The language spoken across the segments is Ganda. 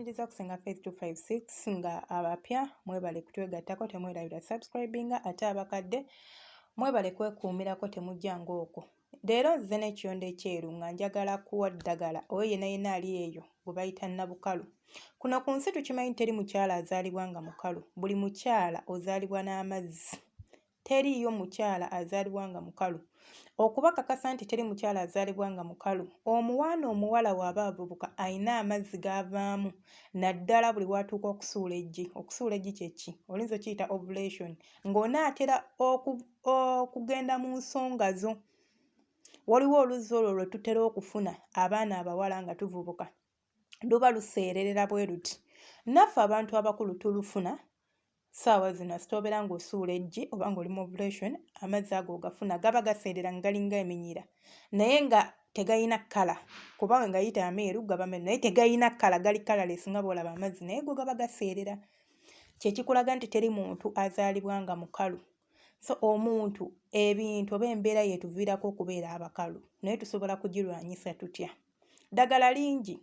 Mbasindiza kusenga Face 256 nga abapya mwebale kutwegattako temwerabira subscribinga ate abakadde mwebale kwekuumirako temujjanga okwo. Leero nze n'ekiyonde ekyeru nga njagala kuwa ddagala oyo yenna ali eyo gwe bayita nnabukalu. Kuno ku nsi tukimanyi teri mukyala azaalibwa nga mukalu, buli mukyala ozaalibwa n'amazzi. Teriiyo mukyala azaalibwa nga mukalu. Okubakakasa nti teri mukyala azaalibwa nga mukalu, omuwaana omuwala w'aba avubuka ayina amazzi g'avaamu naddala buli watuuka okusuula eggi. Okusuula eggi kye ki? Oyinza okiyita ovulation, ng'onaatera okugenda mu nsonga zo. Waliwo oluzzi olwo lwe tutera okufuna abaana abawala nga tuvubuka, luba luseererera bwe luti. Naffe abantu abakulu tulufuna ssaawa zino sitobeera ng'osuula eggi oba ng'oli mu ovulation, amazzi ago ogafuna gaba gaseerera nga galinga eminyira naye nga tegayina kkala, kuba we ngayita ameeru gaba meeru naye tegayina kkala, gali colourless nga bw'olaba amazzi naye go gaba gaseerera. Kye kikulaga nti teri muntu azaalibwa nga mukalu. So omuntu, ebintu oba embeera yeetuviirako okubeera abakalu naye tusobola kugirwanyisa tutya? Ddagala lingi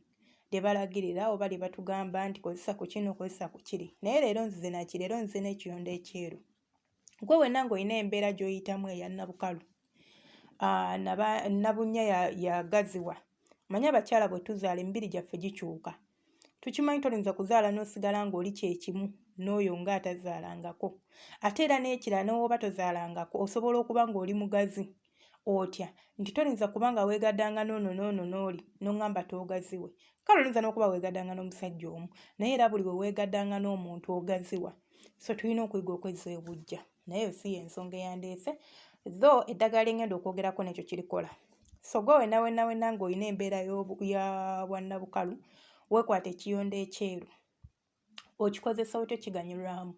lye balagirira oba lye batugamba nti kozesa ku kino kozesa ku kiri, naye leero nzize naki? Leero nzize n'ekiyonde ekyeru. Gwe wenna ng'olina embeera gy'oyitamu eya nnabukalu, nnabunnya yagaziwa, manye abakyala bwe tuzaala emibiri gyaffe gikyuka. Tukimanyi tolinza kuzaala n'osigala ng'oli kyekimu n'oyo ng'atazaalangako. Ate era n'ekirala n'oba tozaalangako osobola okuba ng'oli mugazi otya nti tolinza kuba nga weegaddanga n'ono n'oli n'oŋŋamba toogaziwe. Kale olinza n'okuba weegaddanga n'omusajja omu naye era buli we weegaddanga n'omuntu ogaziwa. So tulina okuyiga okwezza obujja, naye eyo si y'ensonga eyandeese, tho eddagala lye ngenda okwogerako n'ekyo kirikola. So gwe wenna ng'olina embeera ya bwannabukalu, weekwata ekiyonde ekyeru. Okikozesa otya okiganyulwamu?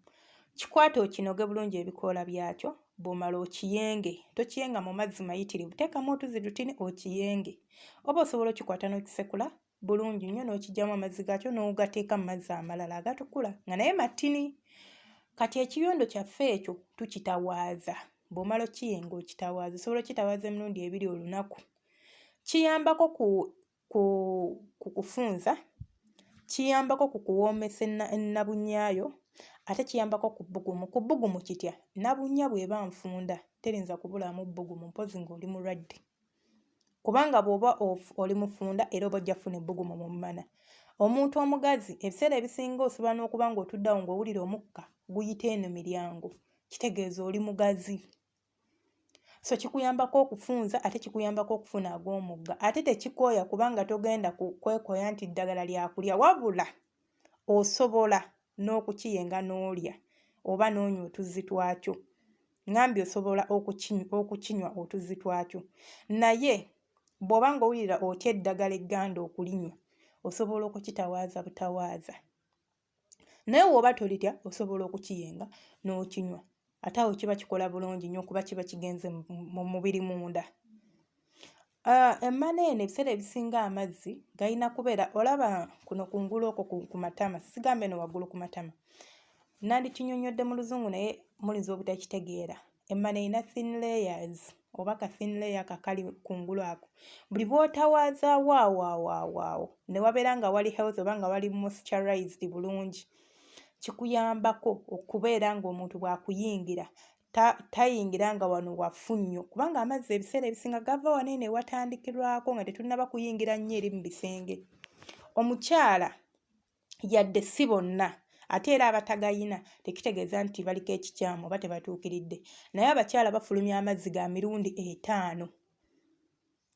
Kikwate okinoge bulungi ebikoola byakyo, bw'omala okiyenge. Tokiyenga mu mazzi mayitirivu, teekamu otuzzi tutini okiyenge. Oba osobola okikwata n'okisekula bulungi nnyo n'okiggyamu amazzi gaakyo n'ogateeka mu mazzi amalala agatukula nga naye matini. Kati ekiyondo kyaffe ekyo tukitawaaza. Bw'omala okiyenga okitawaaza, osobola okitawaaza emirundi 2 olunaku. Kiyambako ku kufunza, kiyambako ku kuwoomesa ennabunyaayo, ate kiyambako ku bbugumu. Ku bbugumu kitya? Nnabunnya bw'eba nfunda terinza kubulamu bbugumu mpozi ng'oli mulwadde. Kubanga bw'oba oli mufunda era oba ojja kufuna ebbugumu mu mmana. Omuntu omugazi ebiseera ebisinga osobola n'okuba ng'otuddawo ng'owulira omukka guyita eno miryango, kitegeeza oli mugazi. So kikuyambako okufunza ate kikuyambako okufuna ag'omugga. Ate tekikooya kubanga togenda kwekoya nti ddagala lyakulya, wabula osobola n'okukiyenga n'olya oba n'onywa otuzzi twakyo. Ngambye osobola okukinywa otuzzi twakyo. Naye bw'oba ng'owulira otya eddagala egganda okulinywa, osobola okukitawaaza butawaaza. Naye bw'oba tolitya osobola okukiyenga n'okinywa. Ate awo kiba kikola bulungi nnyo kuba kiba kigenze mu mubiri munda. Emmana eno ebiseera ebisinga amazzi galina kubeera, olaba kuno kungulu okwo ku matama, sigambe eno waggulu ku matama. Nandikinyonnyodde mu luzungu naye mulinza obutakitegeera. Emmana erina thin layers oba ka thin layer kakali kungulu ako. Buli bw'otawaazaawo awo ne wabeera nga wali health oba nga wali moisturized bulungi, kikuyambako okubeera ng'omuntu bw'akuyingira tayingira nga wano wafu nnyo, kubanga amazzi ebiseera ebisinga gava wano eno ewatandikirwako nga tetunnaba kuyingira nnyo eri mu bisenge. Omukyala yadde si bonna ate era abatagayina tekitegeeza nti baliko ekikyamu oba tebatuukiridde, naye abakyala bafulumya amazzi ga mirundi 5.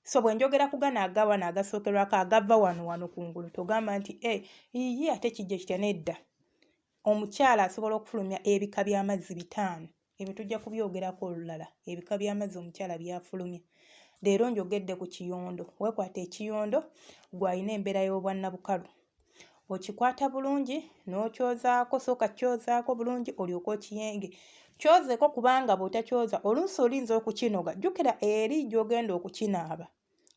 So bwe njogera ku gano agawano agasookerwako agava wano kungulu, togamba nti iye ate kijja kitya, nedda. Omukyala asobola okufulumya ebika by'amazzi 5. Ebyo tujja kubyogerako olulala, ebika by'amazzi omukyala byafulumya. Leero njogedde ku kiyondo. Weekwata ekiyondo gw'alina embeera y'obwannabukalu. Okikwata bulungi n'okyozaako, sooka kyozaako bulungi olyoke okiyenge. Kyozeeko kubanga bw'otakyoza oluusi olinza okukinoga. Jjukira eri gy'ogenda okukinaaba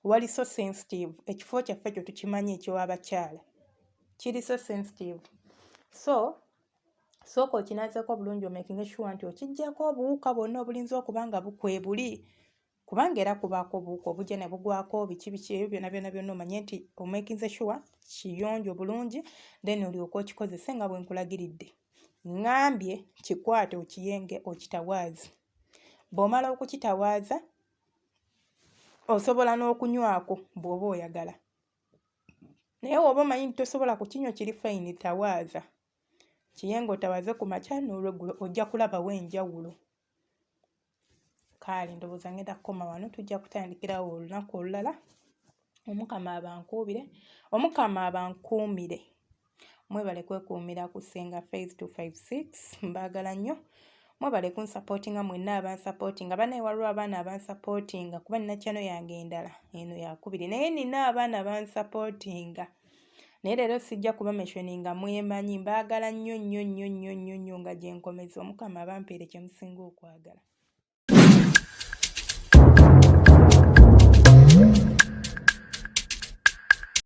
wali so sensitive. Ekifo kyaffe kyo tukimanyi eky'abakyala kiri so sensitive. So sooka okinazeeko bulungi, omakinge sure nti okiggyako obuwuka bwonna obulinza okuba nga bukwebuli kubanga era kubaako obuwuka obujja ne bugwako biki ebyo byonna omanye nti omakinze sure kiyonjo bulungi then olyoka okikozese nga bwe nkulagiridde. Ngambye kikwate okiyenge okitawaaze. Bw'omala okukitawaaza osobola n'okunywako bw'oba oyagala. Naye bw'oba omanyi nti tosobola kukinywa kiri fayini tawaaza. Kiyenge otawaaze ku makya n'olweggulo ojja kulabawo enjawulo. Kale ndowooza ngenda kukoma wano, tujja kutandikirawo olunaku olulala. Omukama abankuubire, Omukama abankuumire. Mwebale kwekuumira ku Ssenga Phase 256, mbaagala nnyo. Mwebale kunsapootinga mwenna abansapootinga, banaye waliwo abaana abansapootinga kuba nina channel yange endala eno yakubiri naye nina abaana abansapootinga. Naye leero sijja kuba mentioninga mwemanyi, mbaagala nnyo nga gye nkomeza. Omukama abampeere kye musinga okwagala.